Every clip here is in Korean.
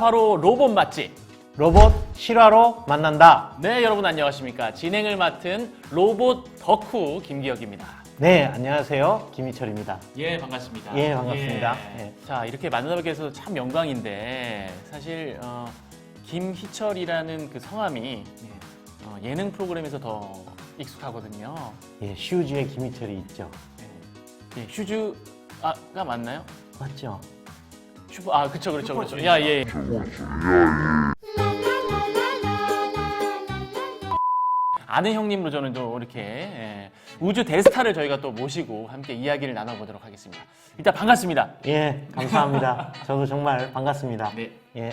바로 로봇 맛집. 로봇 실화로 만난다. 네, 여러분 안녕하십니까. 진행을 맡은 로봇 덕후 김기혁입니다. 네, 안녕하세요. 김희철입니다. 예, 반갑습니다. 예, 반갑습니다. 예. 예. 자, 이렇게 만나뵙게 해서 참 영광인데 사실 김희철이라는 그 성함이 예능 프로그램에서 더 익숙하거든요. 예, 슈즈의 김희철이 있죠. 예, 슈즈가 맞나요? 맞죠? 그쵸. 야, 예. 아는 형님으로 저는 또 이렇게 우주 대스타를 저희가 또 모시고 함께 이야기를 나눠보도록 하겠습니다. 일단 반갑습니다. 예, 감사합니다. 저도 정말 반갑습니다. 네. 예.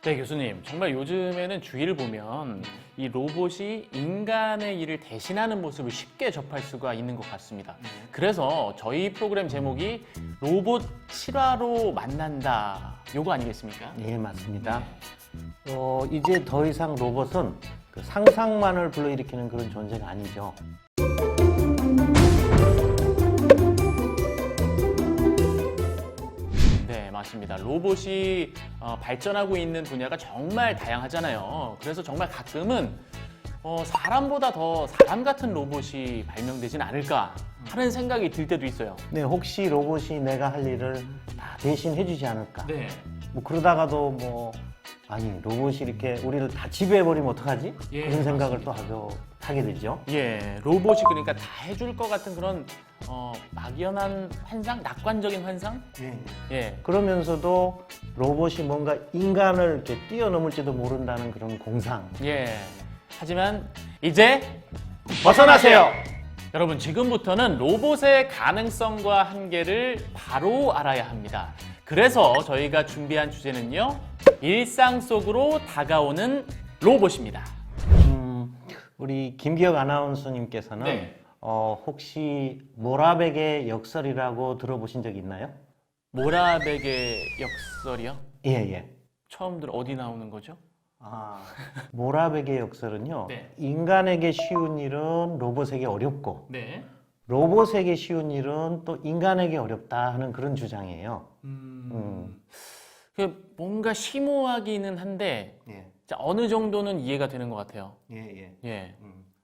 네, 교수님. 정말 요즘에는 주위를 보면 이 로봇이 인간의 일을 대신하는 모습을 쉽게 접할 수가 있는 것 같습니다. 그래서 저희 프로그램 제목이 로봇 실화로 만난다. 요거 아니겠습니까? 예, 맞습니다. 이제 더 이상 로봇은 그 상상만을 불러일으키는 그런 존재가 아니죠. 네, 맞습니다. 로봇이 발전하고 있는 분야가 정말 다양하잖아요. 그래서 정말 가끔은 사람보다 더 사람 같은 로봇이 발명되진 않을까 하는 생각이 들 때도 있어요. 네, 혹시 로봇이 내가 할 일을 다 대신 해주지 않을까? 네. 뭐 그러다가도 로봇이 이렇게 우리를 다 지배해버리면 어떡하지? 예, 그런 생각을 맞습니다. 또 하게 되죠. 예, 로봇이 그러니까 다 해줄 것 같은 그런 막연한 환상, 낙관적인 환상? 예, 그러면서도 로봇이 뭔가 인간을 이렇게 뛰어넘을지도 모른다는 그런 공상. 예. 하지만 이제 벗어나세요! 여러분 지금부터는 로봇의 가능성과 한계를 바로 알아야 합니다. 그래서 저희가 준비한 주제는요, 일상 속으로 다가오는 로봇입니다. 우리 김기혁 아나운서님께서는 네. 혹시 모라백의 역설이라고 들어보신 적 있나요? 모라백의 역설이요? 예. 처음 들어 어디 나오는 거죠? 모라백의 역설은요, 네. 인간에게 쉬운 일은 로봇에게 어렵고, 네. 로봇에게 쉬운 일은 또 인간에게 어렵다 하는 그런 주장이에요. 그 뭔가 심오하기는 한데 예. 자, 어느 정도는 이해가 되는 것 같아요. 예. 예.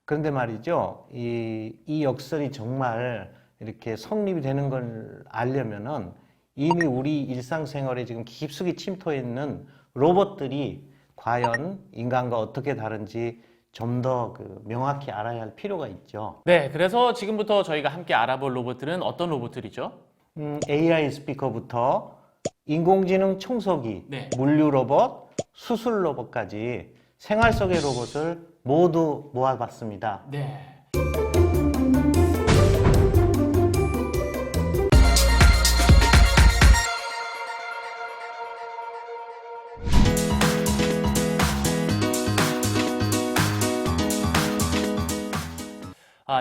그런데 말이죠, 이 역설이 정말 이렇게 성립이 되는 걸 알려면은 이미 우리 일상생활에 지금 깊숙이 침투해 있는 로봇들이 과연 인간과 어떻게 다른지 좀 더 명확히 알아야 할 필요가 있죠. 네, 그래서 지금부터 저희가 함께 알아볼 로봇들은 어떤 로봇들이죠? AI 스피커부터 인공지능 청소기, 네. 물류 로봇, 수술 로봇까지 생활 속의 로봇을 모두 모아봤습니다. 네.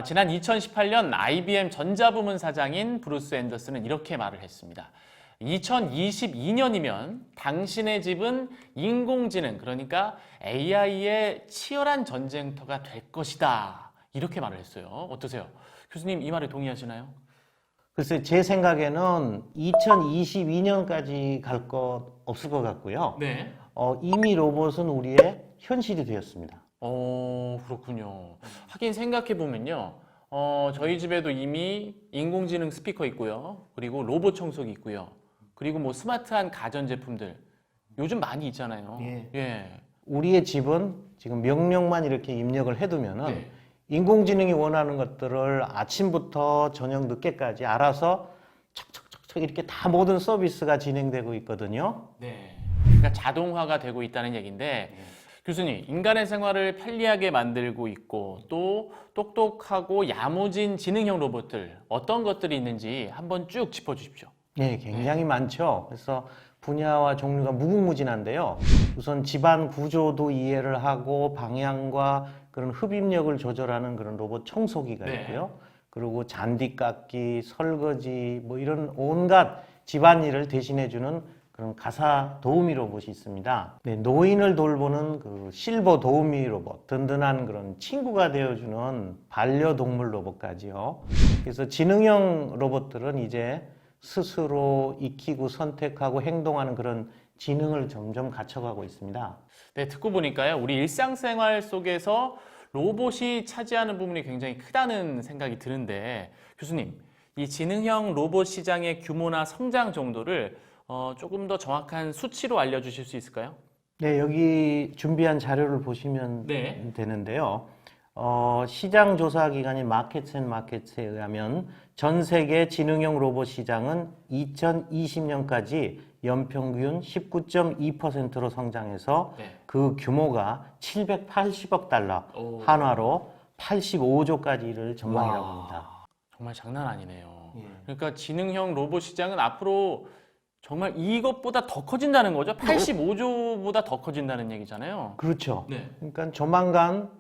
지난 2018년 IBM 전자부문 사장인 브루스 앤더슨은 이렇게 말을 했습니다. 2022년이면 당신의 집은 인공지능, 그러니까 AI의 치열한 전쟁터가 될 것이다. 이렇게 말을 했어요. 어떠세요? 교수님 이 말에 동의하시나요? 글쎄 제 생각에는 2022년까지 갈 것 없을 것 같고요. 네. 이미 로봇은 우리의 현실이 되었습니다. 그렇군요. 하긴 생각해보면요. 저희 집에도 이미 인공지능 스피커 있고요. 그리고 로봇 청소기 있고요. 그리고 뭐 스마트한 가전제품들 요즘 많이 있잖아요. 예. 우리의 집은 지금 명령만 이렇게 입력을 해두면은 네. 인공지능이 원하는 것들을 아침부터 저녁 늦게까지 알아서 척척척척 이렇게 다 모든 서비스가 진행되고 있거든요. 네. 그러니까 자동화가 되고 있다는 얘기인데 교수님, 인간의 생활을 편리하게 만들고 있고 또 똑똑하고 야무진 지능형 로봇들 어떤 것들이 있는지 한번 쭉 짚어주십시오. 네, 굉장히 많죠. 그래서 분야와 종류가 무궁무진한데요. 우선 집안 구조도 이해를 하고 방향과 그런 흡입력을 조절하는 그런 로봇 청소기가 네. 있고요. 그리고 잔디 깎기, 설거지 뭐 이런 온갖 집안일을 대신해주는 그런 가사 도우미 로봇이 있습니다. 네, 노인을 돌보는 그 실버 도우미 로봇, 든든한 그런 친구가 되어주는 반려동물 로봇까지요. 그래서 지능형 로봇들은 이제 스스로 익히고 선택하고 행동하는 그런 지능을 점점 갖춰가고 있습니다. 네, 듣고 보니까요. 우리 일상생활 속에서 로봇이 차지하는 부분이 굉장히 크다는 생각이 드는데 교수님, 이 지능형 로봇 시장의 규모나 성장 정도를 조금 더 정확한 수치로 알려주실 수 있을까요? 네, 여기 준비한 자료를 보시면 네. 되는데요. 시장 조사 기관인 마켓앤마켓에 의하면 전 세계 지능형 로봇 시장은 2020년까지 연평균 19.2%로 성장해서 네. 그 규모가 780억 달러, 오. 한화로 85조까지 이를 전망이라고 와, 합니다. 정말 장난 아니네요. 예. 그러니까 지능형 로봇 시장은 앞으로 정말 이것보다 더 커진다는 거죠? 85조보다 더 커진다는 얘기잖아요. 그렇죠. 네. 그러니까 조만간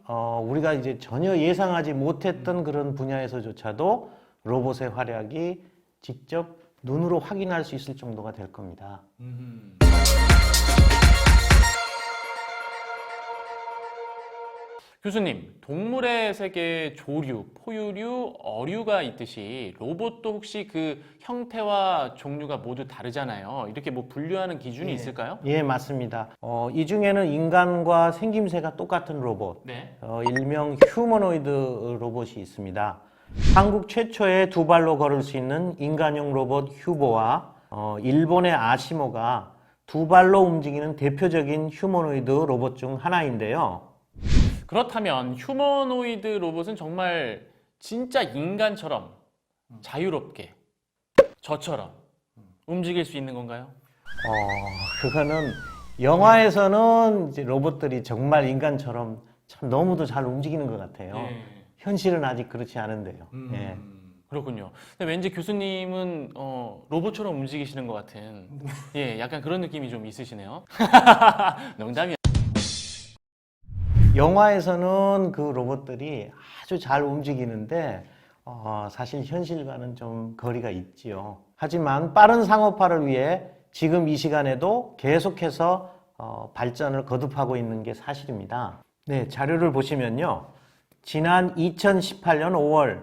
우리가 이제 전혀 예상하지 못했던 그런 분야에서조차도 로봇의 활약이 직접 눈으로 확인할 수 있을 정도가 될 겁니다. 교수님, 동물의 세계에 조류, 포유류, 어류가 있듯이 로봇도 혹시 그 형태와 종류가 모두 다르잖아요. 이렇게 뭐 분류하는 기준이 있을까요? 예, 맞습니다. 이 중에는 인간과 생김새가 똑같은 로봇, 네. 일명 휴머노이드 로봇이 있습니다. 한국 최초의 두 발로 걸을 수 있는 인간형 로봇 휴보와 일본의 아시모가 두 발로 움직이는 대표적인 휴머노이드 로봇 중 하나인데요. 그렇다면 휴머노이드 로봇은 정말 진짜 인간처럼 자유롭게 저처럼 움직일 수 있는 건가요? 그거는 영화에서는 이제 로봇들이 정말 인간처럼 참 너무도 잘 움직이는 것 같아요. 현실은 아직 그렇지 않은데요. 예. 그렇군요. 근데 왠지 교수님은 로봇처럼 움직이시는 것 같은 예, 약간 그런 느낌이 좀 있으시네요. 농담이야. 영화에서는 그 로봇들이 아주 잘 움직이는데 사실 현실과는 좀 거리가 있지요. 하지만 빠른 상업화를 위해 지금 이 시간에도 계속해서 발전을 거듭하고 있는 게 사실입니다. 네, 자료를 보시면요. 지난 2018년 5월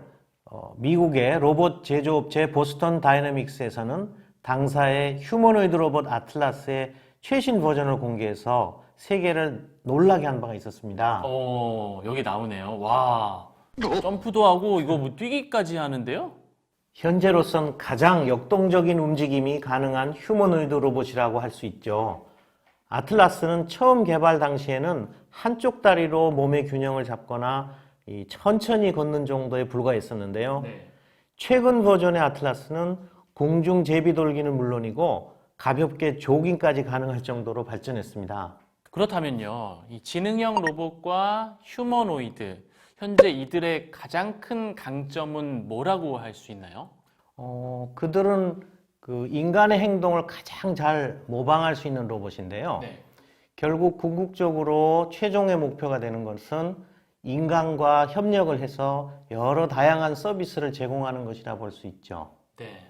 미국의 로봇 제조업체 보스턴 다이내믹스에서는 당사의 휴머노이드 로봇 아틀라스의 최신 버전을 공개해서 세계를 놀라게 한 바가 있었습니다. 여기 나오네요. 와, 점프도 하고 이거 뭐 뛰기까지 하는데요? 현재로선 가장 역동적인 움직임이 가능한 휴머노이드 로봇이라고 할 수 있죠. 아틀라스는 처음 개발 당시에는 한쪽 다리로 몸의 균형을 잡거나 천천히 걷는 정도에 불과했었는데요. 최근 버전의 아틀라스는 공중 제비돌기는 물론이고 가볍게 조깅까지 가능할 정도로 발전했습니다. 그렇다면요, 이 지능형 로봇과 휴머노이드, 현재 이들의 가장 큰 강점은 뭐라고 할 수 있나요? 그들은 그 인간의 행동을 가장 잘 모방할 수 있는 로봇인데요. 결국 궁극적으로 최종의 목표가 되는 것은 인간과 협력을 해서 여러 다양한 서비스를 제공하는 것이라 볼 수 있죠. 네.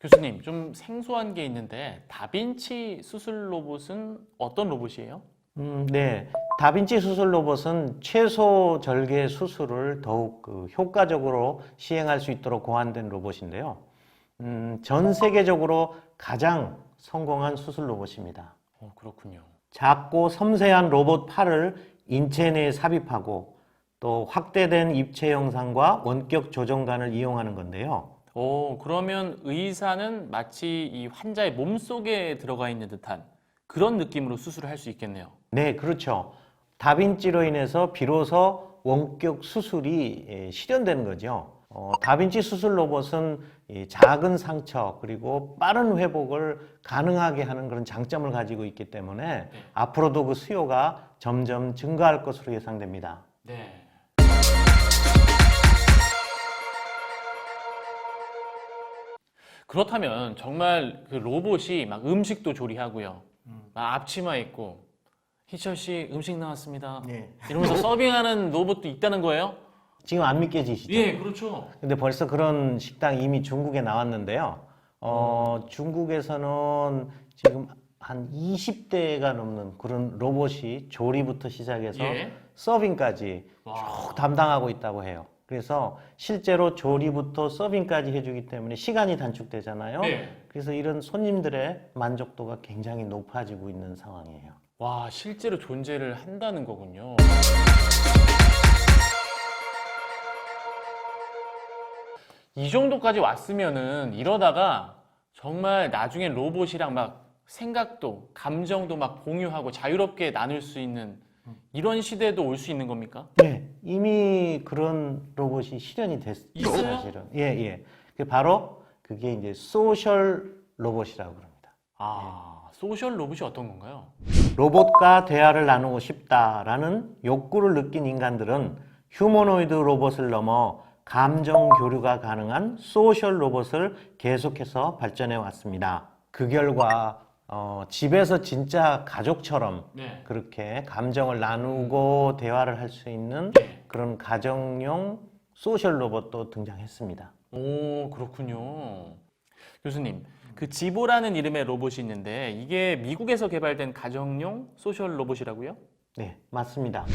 교수님, 좀 생소한 게 있는데 다빈치 수술 로봇은 어떤 로봇이에요? 네. 다빈치 수술 로봇은 최소 절개 수술을 더욱 효과적으로 시행할 수 있도록 고안된 로봇인데요. 전 세계적으로 가장 성공한 수술 로봇입니다. 그렇군요. 작고 섬세한 로봇 팔을 인체 내에 삽입하고 또 확대된 입체 영상과 원격 조정관을 이용하는 건데요. 그러면 의사는 마치 이 환자의 몸속에 들어가 있는 듯한 그런 느낌으로 수술을 할 수 있겠네요. 네, 그렇죠. 다빈치로 인해서 비로소 원격 수술이 실현되는 거죠. 다빈치 수술 로봇은 작은 상처 그리고 빠른 회복을 가능하게 하는 그런 장점을 가지고 있기 때문에 앞으로도 그 수요가 점점 증가할 것으로 예상됩니다. 네. 그렇다면 정말 그 로봇이 막 음식도 조리하고요. 막 앞치마 입고 희철 씨 음식 나왔습니다. 네. 이러면서 서빙하는 로봇도 있다는 거예요? 지금 안 믿겨지시죠? 예, 그렇죠. 근데 벌써 그런 식당이 이미 중국에 나왔는데요. 중국에서는 지금 한 20대가 넘는 그런 로봇이 조리부터 시작해서 예. 서빙까지 와. 쭉 담당하고 있다고 해요. 그래서 실제로 조리부터 서빙까지 해주기 때문에 시간이 단축되잖아요. 네. 그래서 이런 손님들의 만족도가 굉장히 높아지고 있는 상황이에요. 와, 실제로 존재를 한다는 거군요. 이 정도까지 왔으면은 이러다가 정말 나중에 로봇이랑 막 생각도, 감정도 막 공유하고 자유롭게 나눌 수 있는 이런 시대도 올 수 있는 겁니까? 네, 이미 그런 로봇이 실현이 됐어요, 있어요? 사실은. 예, 예. 바로 그게 이제 소셜 로봇이라고 합니다. 아, 소셜 로봇이 어떤 건가요? 로봇과 대화를 나누고 싶다라는 욕구를 느낀 인간들은 휴머노이드 로봇을 넘어 감정 교류가 가능한 소셜 로봇을 계속해서 발전해 왔습니다. 그 결과 집에서 진짜 가족처럼 네. 그렇게 감정을 나누고 대화를 할 수 있는 그런 가정용 소셜 로봇도 등장했습니다. 오, 그렇군요. 교수님, 그 지보라는 이름의 로봇이 있는데 이게 미국에서 개발된 가정용 소셜 로봇이라고요? 네, 맞습니다.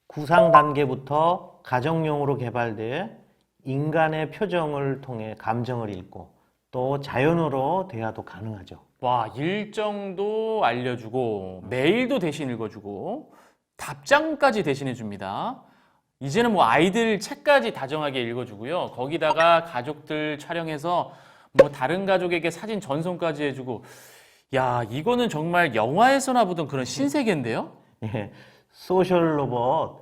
구상 단계부터 가정용으로 개발돼 인간의 표정을 통해 감정을 읽고 또 자연어로 대화도 가능하죠. 와, 일정도 알려주고 메일도 대신 읽어주고 답장까지 대신해줍니다. 이제는 뭐 아이들 책까지 다정하게 읽어주고요. 거기다가 가족들 촬영해서 뭐 다른 가족에게 사진 전송까지 해주고, 야, 이거는 정말 영화에서나 보던 그런 신세계인데요? 예, 소셜 로봇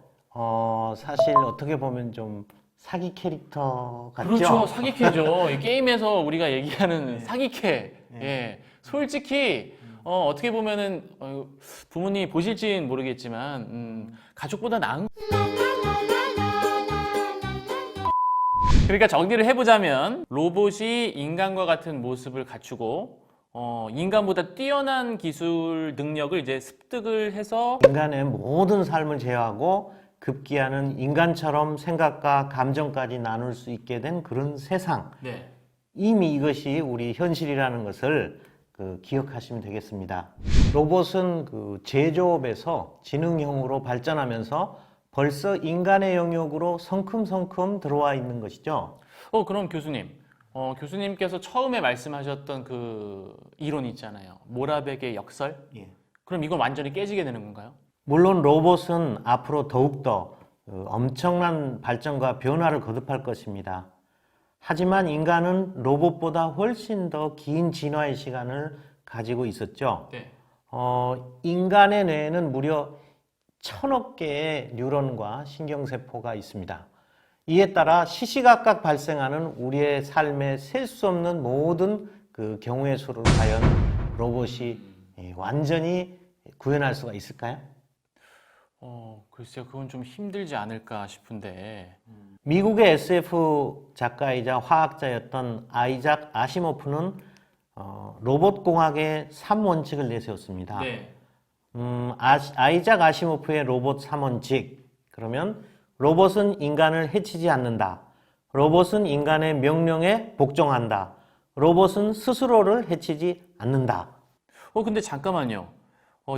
사실 어떻게 보면 좀 사기 캐릭터 같죠? 그렇죠. 사기캐죠. 이 게임에서 우리가 얘기하는 사기캐. 예. 솔직히, 어떻게 보면은, 부모님이 보실진 모르겠지만, 가족보다 나은. 그러니까 정리를 해보자면, 로봇이 인간과 같은 모습을 갖추고, 인간보다 뛰어난 기술 능력을 이제 습득을 해서 인간의 모든 삶을 제어하고 급기야는 인간처럼 생각과 감정까지 나눌 수 있게 된 그런 세상. 네. 이미 이것이 우리 현실이라는 것을 기억하시면 되겠습니다. 로봇은 제조업에서 지능형으로 발전하면서 벌써 인간의 영역으로 성큼성큼 들어와 있는 것이죠. 그럼 교수님, 교수님께서 처음에 말씀하셨던 그 이론 있잖아요. 모라백의 역설? 예. 그럼 이건 완전히 깨지게 되는 건가요? 물론 로봇은 앞으로 더욱더 엄청난 발전과 변화를 거듭할 것입니다. 하지만 인간은 로봇보다 훨씬 더 긴 진화의 시간을 가지고 있었죠. 네. 인간의 뇌에는 무려 1000억 개의 뉴런과 신경세포가 있습니다. 이에 따라 시시각각 발생하는 우리의 삶에 셀 수 없는 모든 그 경우의 수를 과연 로봇이 완전히 구현할 수가 있을까요? 글쎄요, 그건 좀 힘들지 않을까 싶은데. 미국의 SF 작가이자 화학자였던 아이작 아시모프는 로봇 공학의 3원칙을 내세웠습니다. 네. 아이작 아시모프의 로봇 3원칙. 그러면 로봇은 인간을 해치지 않는다. 로봇은 인간의 명령에 복종한다. 로봇은 스스로를 해치지 않는다. 근데 잠깐만요.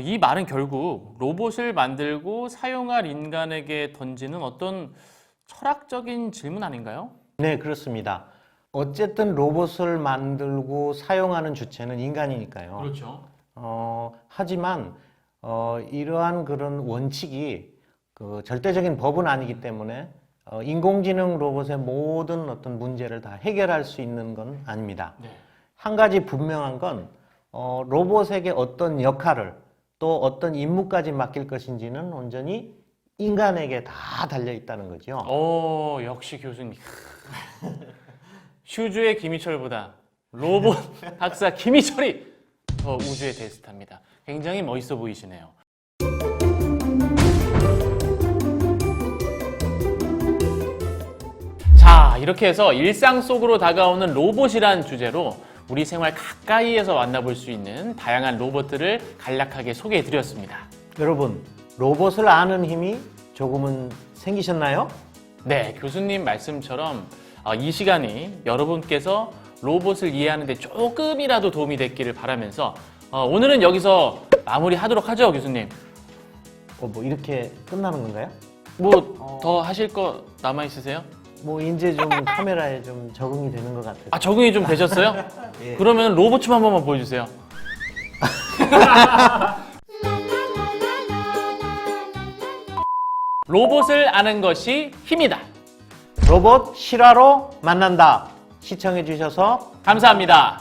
이 말은 결국 로봇을 만들고 사용할 인간에게 던지는 어떤 철학적인 질문 아닌가요? 네, 그렇습니다. 어쨌든 로봇을 만들고 사용하는 주체는 인간이니까요. 그렇죠. 하지만 이러한 그런 원칙이 절대적인 법은 아니기 때문에 인공지능 로봇의 모든 어떤 문제를 다 해결할 수 있는 건 아닙니다. 네. 한 가지 분명한 건 로봇에게 어떤 역할을 또 어떤 임무까지 맡길 것인지는 온전히 인간에게 다 달려 있다는 거죠. 역시 교수님. 슈즈의 김희철보다 로봇 박사 김희철이 더 우주의 데스타입니다. 굉장히 멋있어 보이시네요. 자, 이렇게 해서 일상 속으로 다가오는 로봇이란 주제로 우리 생활 가까이에서 만나볼 수 있는 다양한 로봇들을 간략하게 소개해 드렸습니다. 여러분, 로봇을 아는 힘이 조금은 생기셨나요? 네, 교수님 말씀처럼 이 시간이 여러분께서 로봇을 이해하는 데 조금이라도 도움이 됐기를 바라면서 오늘은 여기서 마무리하도록 하죠, 교수님. 뭐 이렇게 끝나는 건가요? 뭐 더 하실 거 남아 있으세요? 뭐 이제 좀 카메라에 좀 적응이 되는 것 같아요. 아, 적응이 좀 되셨어요? 예. 그러면 로봇 춤 한 번만 보여주세요. 로봇을 아는 것이 힘이다. 로봇 실화로 만난다. 시청해 주셔서 감사합니다.